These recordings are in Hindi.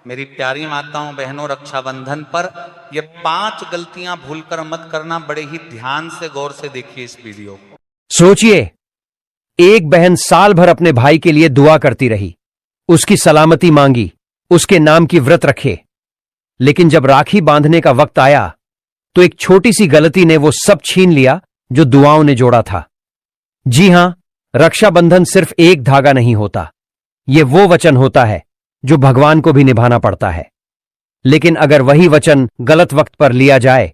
मेरी प्यारी माताओं बहनों, रक्षाबंधन पर ये 5 गलतियां भूलकर मत करना। बड़े ही ध्यान से गौर से देखिए इस वीडियो को। सोचिए, एक बहन साल भर अपने भाई के लिए दुआ करती रही, उसकी सलामती मांगी, उसके नाम की व्रत रखे, लेकिन जब राखी बांधने का वक्त आया तो एक छोटी सी गलती ने वो सब छीन लिया जो दुआओं ने जोड़ा था। जी हां, रक्षाबंधन सिर्फ एक धागा नहीं होता, ये वो वचन होता है जो भगवान को भी निभाना पड़ता है। लेकिन अगर वही वचन गलत वक्त पर लिया जाए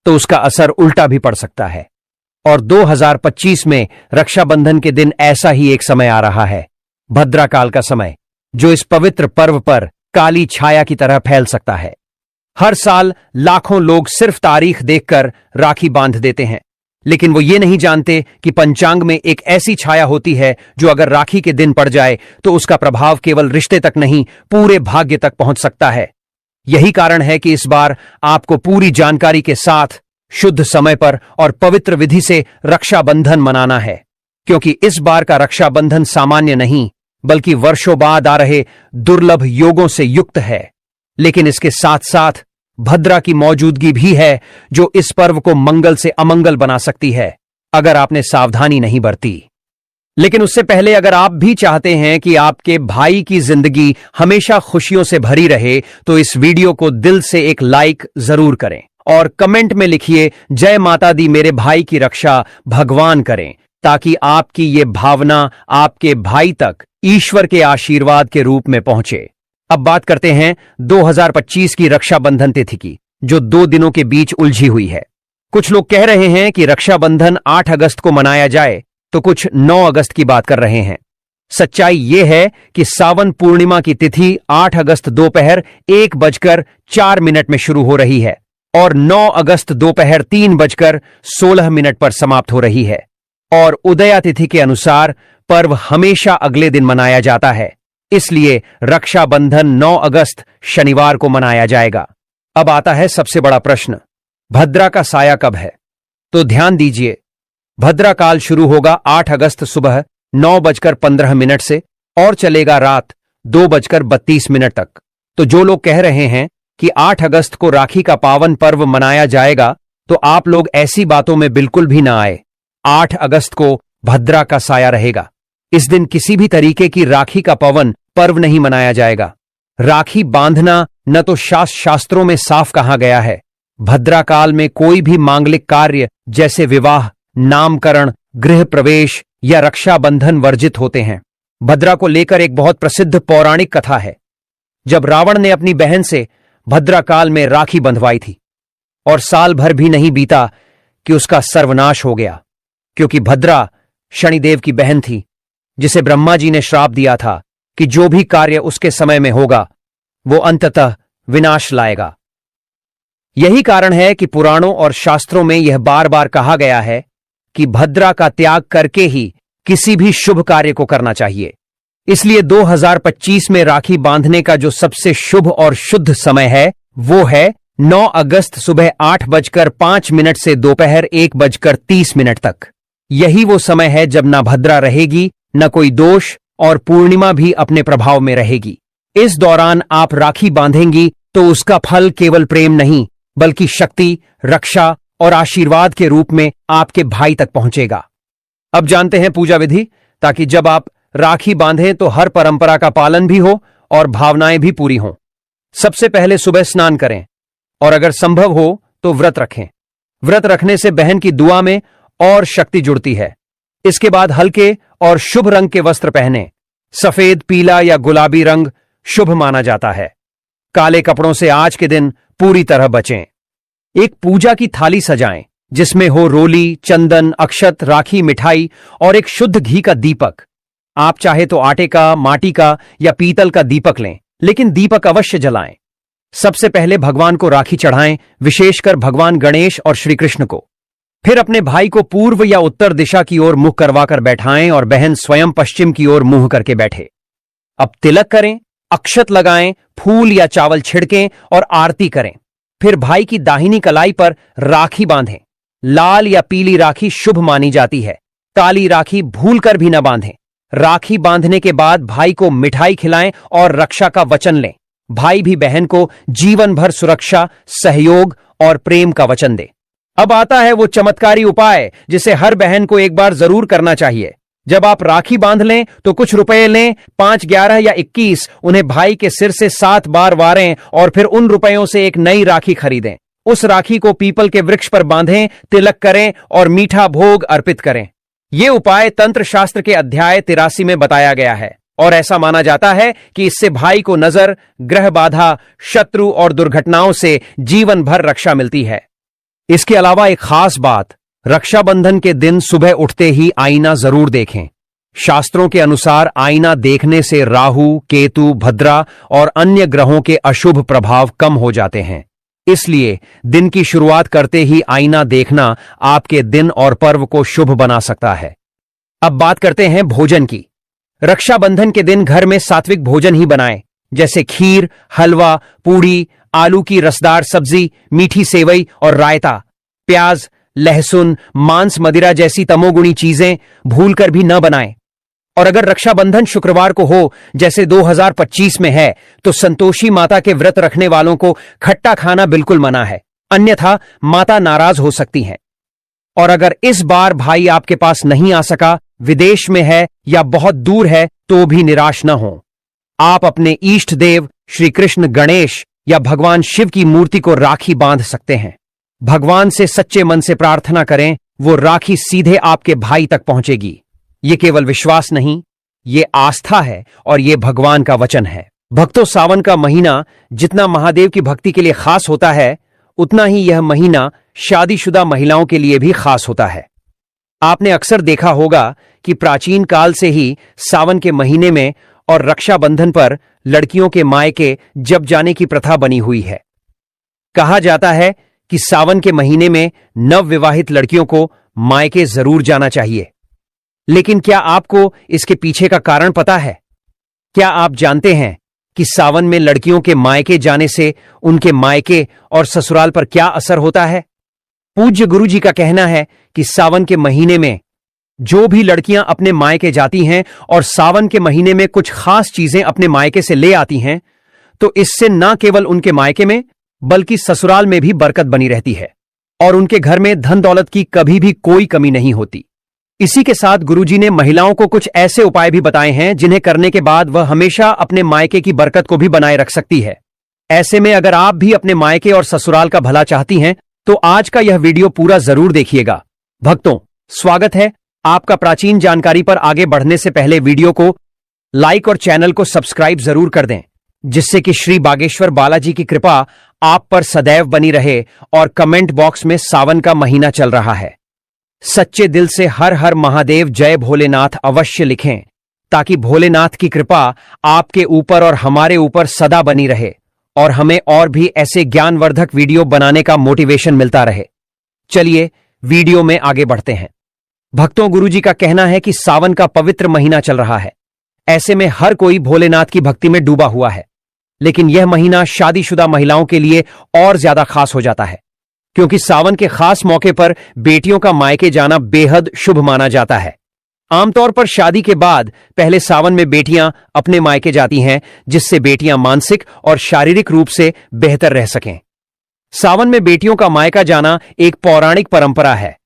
तो उसका असर उल्टा भी पड़ सकता है। और 2025 में रक्षाबंधन के दिन ऐसा ही एक समय आ रहा है, भद्रा काल का समय, जो इस पवित्र पर्व पर काली छाया की तरह फैल सकता है। हर साल लाखों लोग सिर्फ तारीख देखकर राखी बांध देते हैं, लेकिन वो ये नहीं जानते कि पंचांग में एक ऐसी छाया होती है जो अगर राखी के दिन पड़ जाए तो उसका प्रभाव केवल रिश्ते तक नहीं, पूरे भाग्य तक पहुंच सकता है। यही कारण है कि इस बार आपको पूरी जानकारी के साथ, शुद्ध समय पर और पवित्र विधि से रक्षाबंधन मनाना है, क्योंकि इस बार का रक्षाबंधन सामान्य नहीं बल्कि वर्षों बाद आ रहे दुर्लभ योगों से युक्त है। लेकिन इसके साथ साथ भद्रा की मौजूदगी भी है जो इस पर्व को मंगल से अमंगल बना सकती है अगर आपने सावधानी नहीं बरती। लेकिन उससे पहले अगर आप भी चाहते हैं कि आपके भाई की जिंदगी हमेशा खुशियों से भरी रहे तो इस वीडियो को दिल से एक लाइक जरूर करें और कमेंट में लिखिए, जय माता दी, मेरे भाई की रक्षा भगवान करें, ताकि आपकी ये भावना आपके भाई तक ईश्वर के आशीर्वाद के रूप में पहुंचे। अब बात करते हैं 2025 की रक्षाबंधन तिथि की, जो 2 दिनों के बीच उलझी हुई है। कुछ लोग कह रहे हैं कि रक्षाबंधन 8 अगस्त को मनाया जाए, तो कुछ 9 अगस्त की बात कर रहे हैं। सच्चाई यह है कि सावन पूर्णिमा की तिथि 8 अगस्त दोपहर 1:04 में शुरू हो रही है और 9 अगस्त दोपहर 3:16 पर समाप्त हो रही है। और उदया तिथि के अनुसार पर्व हमेशा अगले दिन मनाया जाता है, इसलिए रक्षाबंधन 9 अगस्त शनिवार को मनाया जाएगा। अब आता है सबसे बड़ा प्रश्न, भद्रा का साया कब है? तो ध्यान दीजिए, भद्रा काल शुरू होगा 8 अगस्त सुबह 9:15 से और चलेगा रात 2:32 तक। तो जो लोग कह रहे हैं कि 8 अगस्त को राखी का पावन पर्व मनाया जाएगा, तो आप लोग ऐसी बातों में बिल्कुल भी ना आए। 8 अगस्त को भद्रा का साया रहेगा। इस दिन किसी भी तरीके की राखी का पावन पर्व नहीं मनाया जाएगा। राखी बांधना न तो शास्त्रों में साफ कहा गया है। भद्रा काल में कोई भी मांगलिक कार्य जैसे विवाह, नामकरण, गृह प्रवेश या रक्षाबंधन वर्जित होते हैं। भद्रा को लेकर एक बहुत प्रसिद्ध पौराणिक कथा है। जब रावण ने अपनी बहन से भद्रा काल में राखी बंधवाई थी और साल भर भी नहीं बीता कि उसका सर्वनाश हो गया, क्योंकि भद्रा शनिदेव की बहन थी, जिसे ब्रह्मा जी ने श्राप दिया था कि जो भी कार्य उसके समय में होगा वो अंततः विनाश लाएगा। यही कारण है कि पुराणों और शास्त्रों में यह बार बार कहा गया है कि भद्रा का त्याग करके ही किसी भी शुभ कार्य को करना चाहिए। इसलिए 2025 में राखी बांधने का जो सबसे शुभ और शुद्ध समय है वो है 9 अगस्त सुबह 8:05 से दोपहर 1:30 तक। यही वो समय है जब न भद्रा रहेगी, न कोई दोष, और पूर्णिमा भी अपने प्रभाव में रहेगी। इस दौरान आप राखी बांधेंगी तो उसका फल केवल प्रेम नहीं बल्कि शक्ति, रक्षा और आशीर्वाद के रूप में आपके भाई तक पहुंचेगा। अब जानते हैं पूजा विधि, ताकि जब आप राखी बांधें तो हर परंपरा का पालन भी हो और भावनाएं भी पूरी हों। सबसे पहले सुबह स्नान करें और अगर संभव हो तो व्रत रखें। व्रत रखने से बहन की दुआ में और शक्ति जुड़ती है। इसके बाद हल्के और शुभ रंग के वस्त्र पहनें। सफेद, पीला या गुलाबी रंग शुभ माना जाता है। काले कपड़ों से आज के दिन पूरी तरह बचें। एक पूजा की थाली सजाएं जिसमें हो रोली, चंदन, अक्षत, राखी, मिठाई और एक शुद्ध घी का दीपक। आप चाहे तो आटे का, माटी का या पीतल का दीपक लें, लेकिन दीपक अवश्य जलाएं। सबसे पहले भगवान को राखी चढ़ाएं, विशेषकर भगवान गणेश और श्री कृष्ण को। फिर अपने भाई को पूर्व या उत्तर दिशा की ओर मुख करवाकर बैठाएं और बहन स्वयं पश्चिम की ओर मुंह करके बैठे। अब तिलक करें, अक्षत लगाएं, फूल या चावल छिड़कें और आरती करें। फिर भाई की दाहिनी कलाई पर राखी बांधें। लाल या पीली राखी शुभ मानी जाती है। काली राखी भूलकर भी न बांधें। राखी बांधने के बाद भाई को मिठाई खिलाएं और रक्षा का वचन लें। भाई भी बहन को जीवन भर सुरक्षा, सहयोग और प्रेम का वचन दे। अब आता है वो चमत्कारी उपाय जिसे हर बहन को एक बार जरूर करना चाहिए। जब आप राखी बांध लें तो कुछ रुपए लें, 5, 11 या 21, उन्हें भाई के सिर से 7 बार वारें और फिर उन रुपयों से एक नई राखी खरीदें। उस राखी को पीपल के वृक्ष पर बांधें, तिलक करें और मीठा भोग अर्पित करें। यह उपाय तंत्र शास्त्र के अध्याय 83 में बताया गया है और ऐसा माना जाता है कि इससे भाई को नजर, ग्रह बाधा, शत्रु और दुर्घटनाओं से जीवन भर रक्षा मिलती है। इसके अलावा एक खास बात, रक्षाबंधन के दिन सुबह उठते ही आईना जरूर देखें। शास्त्रों के अनुसार आईना देखने से राहु, केतु, भद्रा और अन्य ग्रहों के अशुभ प्रभाव कम हो जाते हैं। इसलिए दिन की शुरुआत करते ही आईना देखना आपके दिन और पर्व को शुभ बना सकता है। अब बात करते हैं भोजन की। रक्षाबंधन के दिन घर में सात्विक भोजन ही बनाएं, जैसे खीर, हलवा, पूड़ी, आलू की रसदार सब्जी, मीठी सेवई और रायता। प्याज, लहसुन, मांस, मदिरा जैसी तमोगुणी चीजें भूलकर भी न बनाएं। और अगर रक्षाबंधन शुक्रवार को हो, जैसे 2025 में है, तो संतोषी माता के व्रत रखने वालों को खट्टा खाना बिल्कुल मना है, अन्यथा माता नाराज हो सकती हैं। और अगर इस बार भाई आपके पास नहीं आ सका, विदेश में है या बहुत दूर है, तो भी निराश न हो। आप अपने इष्ट देव श्री कृष्ण, गणेश या भगवान शिव की मूर्ति को राखी बांध सकते हैं। भगवान से सच्चे मन से प्रार्थना करें, वो राखी सीधे आपके भाई तक पहुंचेगी। ये केवल विश्वास नहीं, ये आस्था है और ये भगवान का वचन है। भक्तों, सावन का महीना जितना महादेव की भक्ति के लिए खास होता है, उतना ही यह महीना शादीशुदा महिलाओं के लिए भी खास होता है। आपने अक्सर देखा होगा कि प्राचीन काल से ही सावन के महीने में और रक्षाबंधन पर लड़कियों के मायके जब जाने की प्रथा बनी हुई है। कहा जाता है कि सावन के महीने में नवविवाहित लड़कियों को मायके जरूर जाना चाहिए। लेकिन क्या आपको इसके पीछे का कारण पता है? क्या आप जानते हैं कि सावन में लड़कियों के मायके जाने से उनके मायके और ससुराल पर क्या असर होता है? पूज्य गुरु जी का कहना है कि सावन के महीने में जो भी लड़कियां अपने मायके जाती हैं और सावन के महीने में कुछ खास चीजें अपने मायके से ले आती हैं, तो इससे न केवल उनके मायके में बल्कि ससुराल में भी बरकत बनी रहती है और उनके घर में धन दौलत की कभी भी कोई कमी नहीं होती। इसी के साथ गुरुजी ने महिलाओं को कुछ ऐसे उपाय भी बताए हैं जिन्हें करने के बाद वह हमेशा अपने मायके की बरकत को भी बनाए रख सकती है। ऐसे में अगर आप भी अपने मायके और ससुराल का भला चाहती हैं, तो आज का यह वीडियो पूरा जरूर देखिएगा। भक्तों, स्वागत है आपका। प्राचीन जानकारी पर आगे बढ़ने से पहले वीडियो को लाइक और चैनल को सब्सक्राइब जरूर कर दें, जिससे कि श्री बागेश्वर बालाजी की कृपा आप पर सदैव बनी रहे। और कमेंट बॉक्स में सावन का महीना चल रहा है, सच्चे दिल से हर हर महादेव, जय भोलेनाथ अवश्य लिखें, ताकि भोलेनाथ की कृपा आपके ऊपर और हमारे ऊपर सदा बनी रहे और हमें और भी ऐसे ज्ञानवर्धक वीडियो बनाने का मोटिवेशन मिलता रहे। चलिए वीडियो में आगे बढ़ते हैं। भक्तों, गुरुजी का कहना है कि सावन का पवित्र महीना चल रहा है। ऐसे में हर कोई भोलेनाथ की भक्ति में डूबा हुआ है, लेकिन यह महीना शादीशुदा महिलाओं के लिए और ज्यादा खास हो जाता है, क्योंकि सावन के खास मौके पर बेटियों का मायके जाना बेहद शुभ माना जाता है। आमतौर पर शादी के बाद पहले सावन में बेटियां अपने मायके जाती हैं, जिससे बेटियां मानसिक और शारीरिक रूप से बेहतर रह सकें। सावन में बेटियों का मायका जाना एक पौराणिक परंपरा है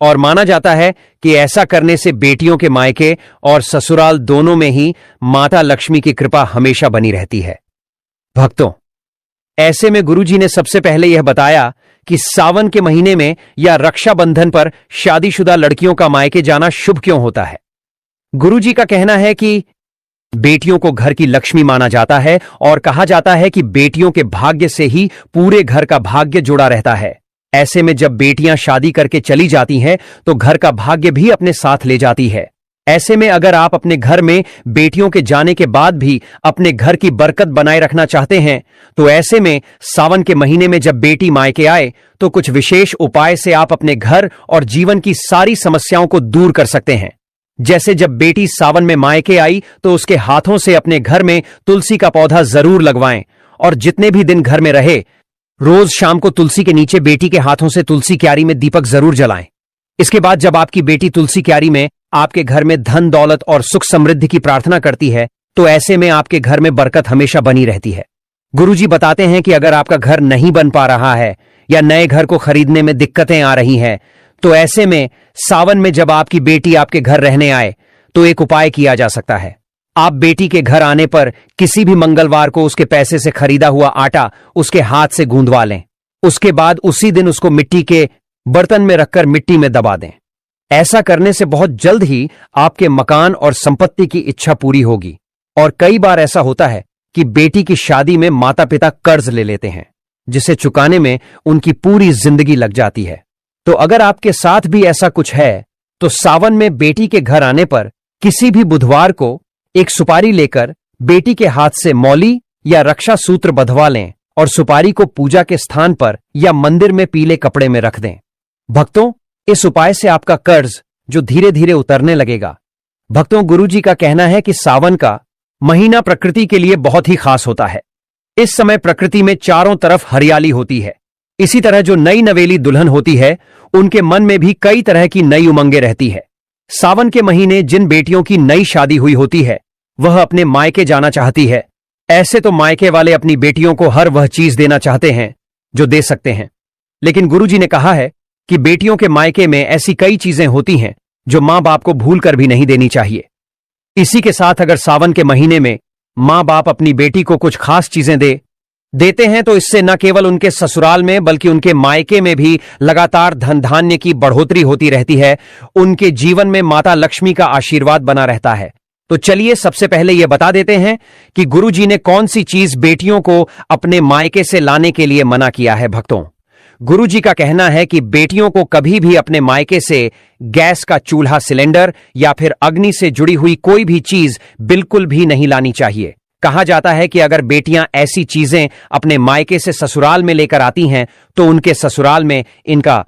और माना जाता है कि ऐसा करने से बेटियों के मायके और ससुराल दोनों में ही माता लक्ष्मी की कृपा हमेशा बनी रहती है। भक्तों, ऐसे में गुरुजी ने सबसे पहले यह बताया कि सावन के महीने में या रक्षाबंधन पर शादीशुदा लड़कियों का मायके जाना शुभ क्यों होता है। गुरुजी का कहना है कि बेटियों को घर की लक्ष्मी माना जाता है और कहा जाता है कि बेटियों के भाग्य से ही पूरे घर का भाग्य जुड़ा रहता है। ऐसे में जब बेटियां शादी करके चली जाती हैं, तो घर का भाग्य भी अपने साथ ले जाती है। ऐसे में अगर आप अपने घर में बेटियों के जाने के बाद भी अपने घर की बरकत बनाए रखना चाहते हैं, तो ऐसे में सावन के महीने में जब बेटी मायके आए, तो कुछ विशेष उपाय से आप अपने घर और जीवन की सारी समस्याओं को दूर कर सकते हैं। जैसे जब बेटी सावन में मायके आई, तो उसके हाथों से अपने घर में तुलसी का पौधा जरूर लगवाएं और जितने भी दिन घर में रहे, रोज शाम को तुलसी के नीचे बेटी के हाथों से तुलसी क्यारी में दीपक जरूर जलाएं। इसके बाद जब आपकी बेटी तुलसी क्यारी में आपके घर में धन दौलत और सुख समृद्धि की प्रार्थना करती है, तो ऐसे में आपके घर में बरकत हमेशा बनी रहती है। गुरुजी बताते हैं कि अगर आपका घर नहीं बन पा रहा है या नए घर को खरीदने में दिक्कतें आ रही हैं, तो ऐसे में सावन में जब आपकी बेटी आपके घर रहने आए तो एक उपाय किया जा सकता है। आप बेटी के घर आने पर किसी भी मंगलवार को उसके पैसे से खरीदा हुआ आटा उसके हाथ से गूंदवा लें। उसके बाद उसी दिन उसको मिट्टी के बर्तन में रखकर मिट्टी में दबा दें। ऐसा करने से बहुत जल्द ही आपके मकान और संपत्ति की इच्छा पूरी होगी। और कई बार ऐसा होता है कि बेटी की शादी में माता पिता कर्ज ले लेते हैं, जिसे चुकाने में उनकी पूरी जिंदगी लग जाती है। तो अगर आपके साथ भी ऐसा कुछ है तो सावन में बेटी के घर आने पर किसी भी बुधवार को एक सुपारी लेकर बेटी के हाथ से मौली या रक्षा सूत्र बंधवा लें और सुपारी को पूजा के स्थान पर या मंदिर में पीले कपड़े में रख दें। भक्तों, इस उपाय से आपका कर्ज जो धीरे धीरे उतरने लगेगा। भक्तों, गुरुजी का कहना है कि सावन का महीना प्रकृति के लिए बहुत ही खास होता है। इस समय प्रकृति में चारों तरफ हरियाली होती है। इसी तरह जो नई नवेली दुल्हन होती है उनके मन में भी कई तरह की नई उमंगें रहती है। सावन के महीने जिन बेटियों की नई शादी हुई होती है वह अपने मायके जाना चाहती है। ऐसे तो मायके वाले अपनी बेटियों को हर वह चीज देना चाहते हैं जो दे सकते हैं, लेकिन गुरुजी ने कहा है कि बेटियों के मायके में ऐसी कई चीजें होती हैं जो मां बाप को भूल कर भी नहीं देनी चाहिए। इसी के साथ अगर सावन के महीने में मां बाप अपनी बेटी को कुछ खास चीजें देते हैं तो इससे न केवल उनके ससुराल में बल्कि उनके मायके में भी लगातार धन धान्य की बढ़ोतरी होती रहती है। उनके जीवन में माता लक्ष्मी का आशीर्वाद बना रहता है। तो चलिए सबसे पहले यह बता देते हैं कि गुरुजी ने कौन सी चीज बेटियों को अपने मायके से लाने के लिए मना किया है। भक्तों, गुरुजी का कहना है कि बेटियों को कभी भी अपने मायके से गैस का चूल्हा सिलेंडर या फिर अग्नि से जुड़ी हुई कोई भी चीज बिल्कुल भी नहीं लानी चाहिए। कहा जाता है कि अगर बेटियां ऐसी चीजें अपने मायके से ससुराल में लेकर आती हैं तो उनके ससुराल में इनका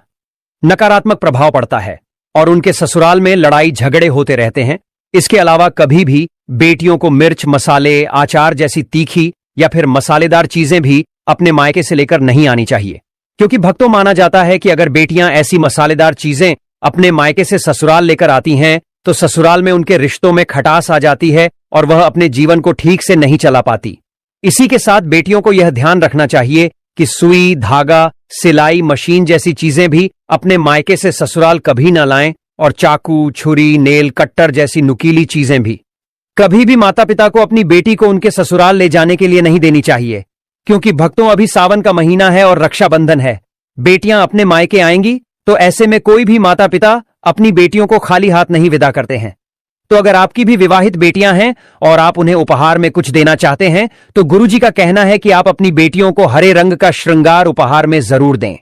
नकारात्मक प्रभाव पड़ता है और उनके ससुराल में लड़ाई झगड़े होते रहते हैं। इसके अलावा कभी भी बेटियों को मिर्च, मसाले, अचार जैसी तीखी या फिर मसालेदार चीजें भी अपने मायके से लेकर नहीं आनी चाहिए, क्योंकि भक्तों माना जाता है कि अगर बेटियां ऐसी मसालेदार चीजें अपने मायके से ससुराल लेकर आती हैं तो ससुराल में उनके रिश्तों में खटास आ जाती है और वह अपने जीवन को ठीक से नहीं चला पाती। इसी के साथ बेटियों को यह ध्यान रखना चाहिए कि सुई, धागा, सिलाई मशीन जैसी चीजें भी अपने मायके से ससुराल कभी न लाएं और चाकू, छुरी, नेल कट्टर जैसी नुकीली चीजें भी कभी भी माता पिता को अपनी बेटी को उनके ससुराल ले जाने के लिए नहीं देनी चाहिए, क्योंकि भक्तों अभी सावन का महीना है और रक्षाबंधन है। बेटियां अपने मायके आएंगी तो ऐसे में कोई भी माता पिता अपनी बेटियों को खाली हाथ नहीं विदा करते हैं। तो अगर आपकी भी विवाहित बेटियां हैं और आप उन्हें उपहार में कुछ देना चाहते हैं तो गुरुजी का कहना है कि आप अपनी बेटियों को हरे रंग का श्रृंगार उपहार में जरूर दें।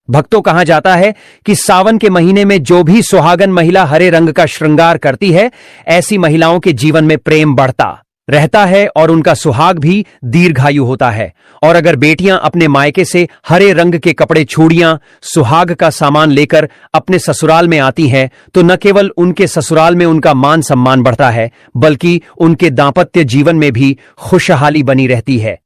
भक्तों, कहा जाता है कि सावन के महीने में जो भी सुहागन महिला हरे रंग का श्रृंगार करती है, ऐसी महिलाओं के जीवन में प्रेम बढ़ता रहता है और उनका सुहाग भी दीर्घायु होता है। और अगर बेटियां अपने मायके से हरे रंग के कपड़े, चूड़ियां, सुहाग का सामान लेकर अपने ससुराल में आती हैं तो न केवल उनके ससुराल में उनका मान सम्मान बढ़ता है बल्कि उनके दांपत्य जीवन में भी खुशहाली बनी रहती है।